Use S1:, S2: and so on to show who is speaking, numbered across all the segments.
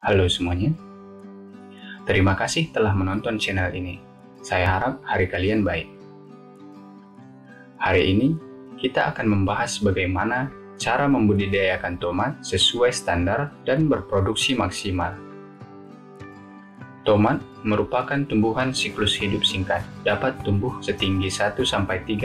S1: Halo semuanya, terima kasih telah menonton channel ini. Saya harap hari kalian baik. Hari ini kita akan membahas bagaimana cara membudidayakan tomat sesuai standar dan berproduksi maksimal. Tomat merupakan tumbuhan siklus hidup singkat, dapat tumbuh setinggi 1-3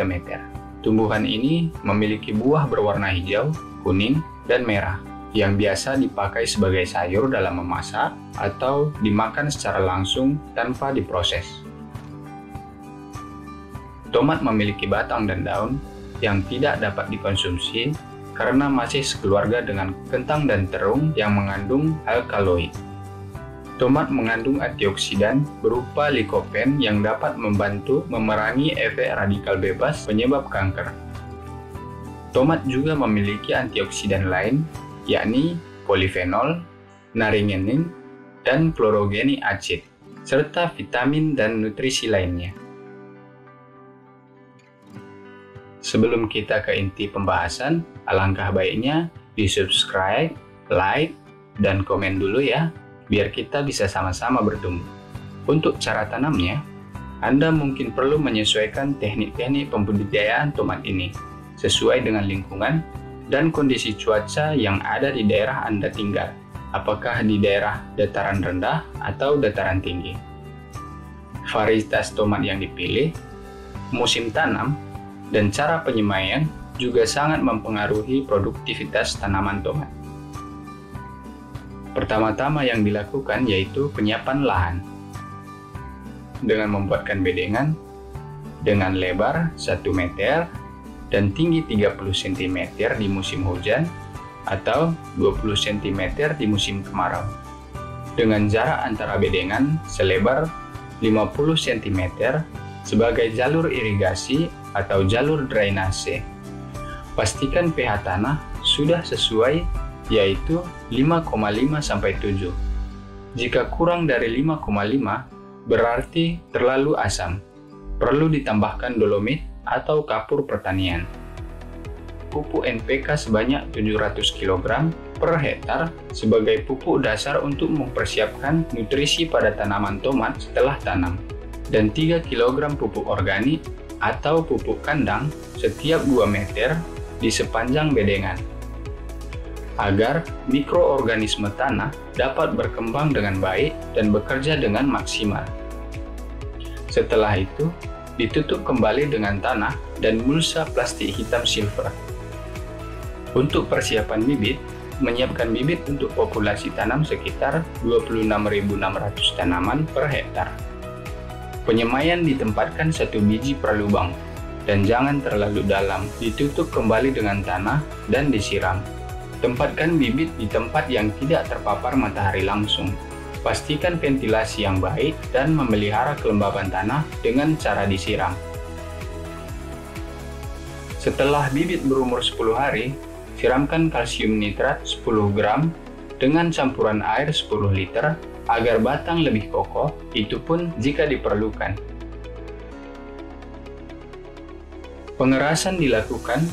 S1: meter. Tumbuhan ini memiliki buah berwarna hijau, kuning, dan merah, yang biasa dipakai sebagai sayur dalam memasak atau dimakan secara langsung tanpa diproses. Tomat memiliki batang dan daun yang tidak dapat dikonsumsi karena masih sekeluarga dengan kentang dan terung yang mengandung alkaloid. Tomat mengandung antioksidan berupa likopen yang dapat membantu memerangi efek radikal bebas penyebab kanker. Tomat juga memiliki antioksidan lain, yakni polifenol, naringenin, dan chlorogenic acid, serta vitamin dan nutrisi lainnya. Sebelum kita ke inti pembahasan, alangkah baiknya di-subscribe, like, dan komen dulu ya, biar kita bisa sama-sama bertumbuh. Untuk cara tanamnya, Anda mungkin perlu menyesuaikan teknik-teknik pembudidayaan tomat ini sesuai dengan lingkungan dan kondisi cuaca yang ada di daerah Anda tinggal, apakah di daerah dataran rendah atau dataran tinggi. Varietas tomat yang dipilih, musim tanam, dan cara penyemaian juga sangat mempengaruhi produktivitas tanaman tomat. Pertama-tama yang dilakukan yaitu penyiapan lahan dengan membuatkan bedengan dengan lebar 1 meter dan tinggi 30 cm di musim hujan atau 20 cm di musim kemarau, dengan jarak antara bedengan selebar 50 cm sebagai jalur irigasi atau jalur drainase. Pastikan pH tanah sudah sesuai, yaitu 5,5-7. Jika kurang dari 5,5 berarti terlalu asam, perlu ditambahkan dolomit atau kapur pertanian. Pupuk NPK sebanyak 700 kg per hektar sebagai pupuk dasar untuk mempersiapkan nutrisi pada tanaman tomat setelah tanam, dan 3 kg pupuk organik atau pupuk kandang setiap 2 meter di sepanjang bedengan, agar mikroorganisme tanah dapat berkembang dengan baik dan bekerja dengan maksimal. Setelah itu, ditutup kembali dengan tanah dan mulsa plastik hitam silver. Untuk persiapan bibit, menyiapkan bibit untuk populasi tanam sekitar 26.600 tanaman per hektar. Penyemaian ditempatkan 1 biji per lubang, dan jangan terlalu dalam, ditutup kembali dengan tanah dan disiram. Tempatkan bibit di tempat yang tidak terpapar matahari langsung. Pastikan ventilasi yang baik dan memelihara kelembaban tanah dengan cara disiram. Setelah bibit berumur 10 hari, siramkan kalsium nitrat 10 gram dengan campuran air 10 liter agar batang lebih kokoh, itu pun jika diperlukan. Pengerasan dilakukan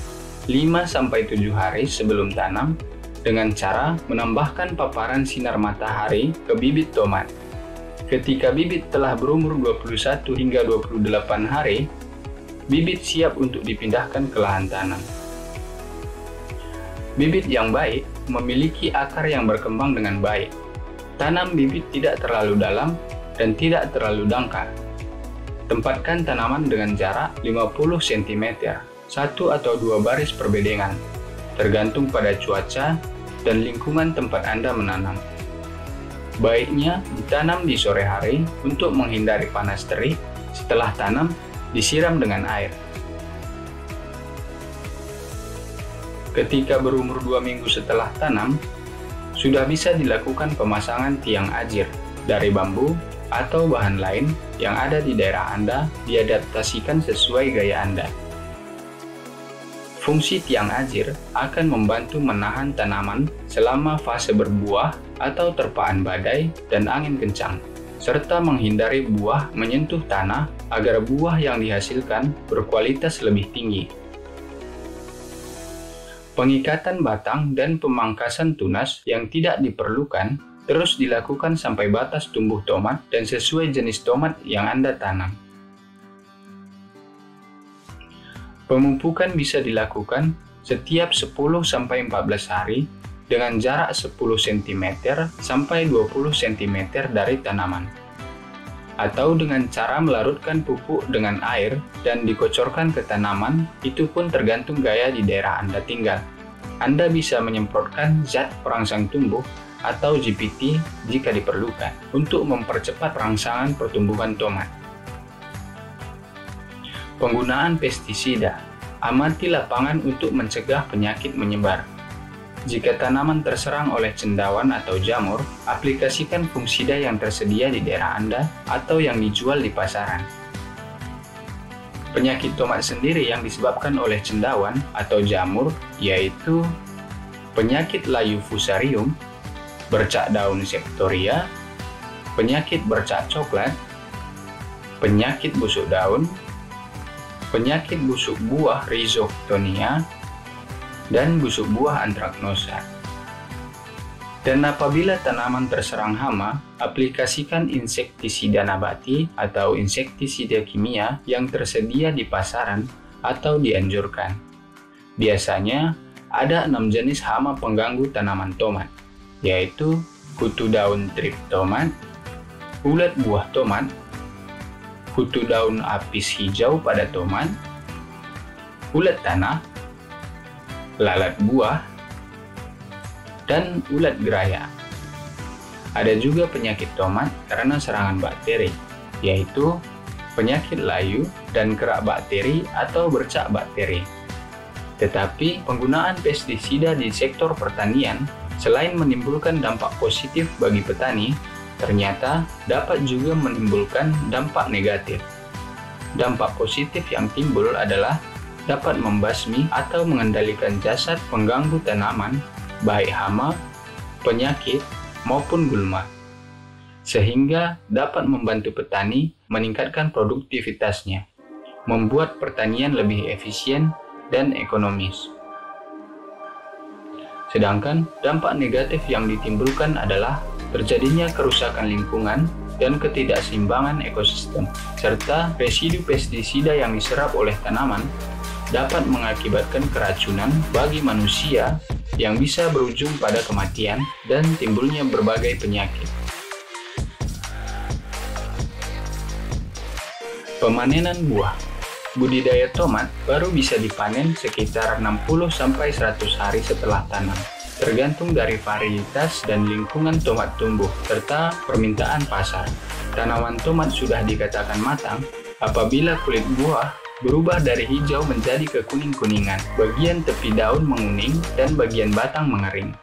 S1: 5-7 hari sebelum tanam dengan cara menambahkan paparan sinar matahari ke bibit tomat. Ketika bibit telah berumur 21 hingga 28 hari, bibit siap untuk dipindahkan ke lahan tanam. Bibit yang baik memiliki akar yang berkembang dengan baik. Tanam bibit tidak terlalu dalam dan tidak terlalu dangkal. Tempatkan tanaman dengan jarak 50 cm, 1 atau 2 baris perbedengan, tergantung pada cuaca dan lingkungan tempat Anda menanam. Baiknya ditanam di sore hari untuk menghindari panas terik. Setelah tanam, disiram dengan air. Ketika berumur 2 minggu setelah tanam, sudah bisa dilakukan pemasangan tiang ajir dari bambu atau bahan lain yang ada di daerah Anda, diadaptasikan sesuai gaya Anda. Fungsi tiang ajir akan membantu menahan tanaman selama fase berbuah atau terpaan badai dan angin kencang, serta menghindari buah menyentuh tanah agar buah yang dihasilkan berkualitas lebih tinggi. Pengikatan batang dan pemangkasan tunas yang tidak diperlukan Terus dilakukan sampai batas tumbuh tomat dan sesuai jenis tomat yang Anda tanam. Pemupukan bisa dilakukan setiap 10-14 hari dengan jarak 10 cm sampai 20 cm dari tanaman. Atau dengan cara melarutkan pupuk dengan air dan dikocorkan ke tanaman, itu pun tergantung gaya di daerah Anda tinggal. Anda bisa menyemprotkan zat perangsang tumbuh atau GPT jika diperlukan untuk mempercepat rangsangan pertumbuhan tomat. Penggunaan pestisida. Amati lapangan untuk mencegah penyakit menyebar. Jika tanaman terserang oleh cendawan atau jamur, aplikasikan fungisida yang tersedia di daerah Anda atau yang dijual di pasaran. Penyakit tomat sendiri yang disebabkan oleh cendawan atau jamur yaitu penyakit layu fusarium, bercak daun septoria, penyakit bercak coklat, penyakit busuk daun, penyakit busuk buah rhizoctonia, dan busuk buah antraknosa. Dan apabila tanaman terserang hama, aplikasikan insektisida nabati atau insektisida kimia yang tersedia di pasaran atau dianjurkan. Biasanya ada 6 jenis hama pengganggu tanaman tomat, yaitu kutu daun trip tomat, ulat buah tomat, kutu daun apis hijau pada tomat, ulat tanah, lalat buah, dan ulat geraya. Ada juga penyakit tomat karena serangan bakteri, yaitu penyakit layu dan kerak bakteri atau bercak bakteri. Tetapi penggunaan pestisida di sektor pertanian selain menimbulkan dampak positif bagi petani, ternyata dapat juga menimbulkan dampak negatif. Dampak positif yang timbul adalah dapat membasmi atau mengendalikan jasad pengganggu tanaman, baik hama, penyakit, maupun gulma, sehingga dapat membantu petani meningkatkan produktivitasnya, membuat pertanian lebih efisien dan ekonomis. Sedangkan dampak negatif yang ditimbulkan adalah terjadinya kerusakan lingkungan dan ketidakseimbangan ekosistem, serta residu pestisida yang diserap oleh tanaman dapat mengakibatkan keracunan bagi manusia yang bisa berujung pada kematian dan timbulnya berbagai penyakit. Pemanenan buah. Budidaya tomat baru bisa dipanen sekitar 60-100 hari setelah tanam, tergantung dari varietas dan lingkungan tomat tumbuh, serta permintaan pasar. Tanaman tomat sudah dikatakan matang apabila kulit buah berubah dari hijau menjadi kekuning-kuningan, bagian tepi daun menguning, dan bagian batang mengering.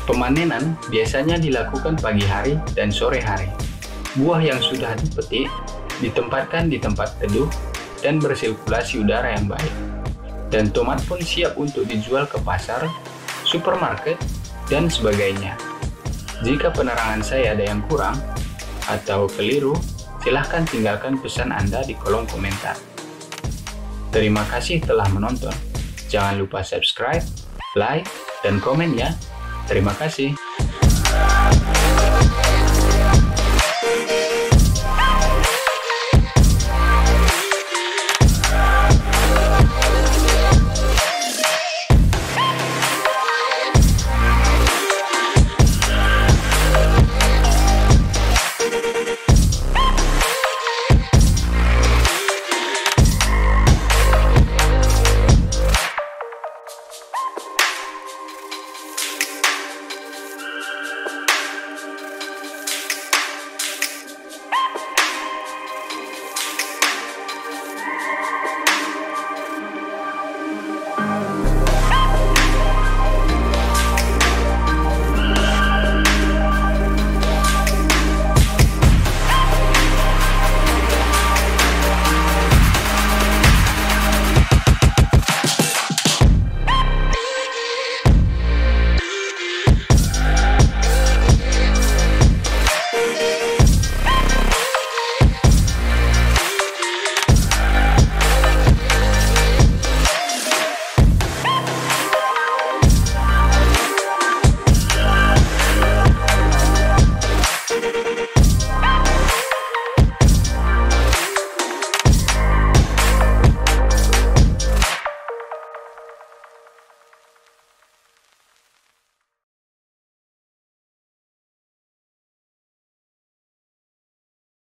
S1: Pemanenan biasanya dilakukan pagi hari dan sore hari. Buah yang sudah dipetik ditempatkan di tempat teduh dan bersirkulasi udara yang baik. Dan tomat pun siap untuk dijual ke pasar, supermarket, dan sebagainya. Jika penerangan saya ada yang kurang atau keliru, silahkan tinggalkan pesan Anda di kolom komentar. Terima kasih telah menonton. Jangan lupa subscribe, like, dan komen ya. Terima kasih.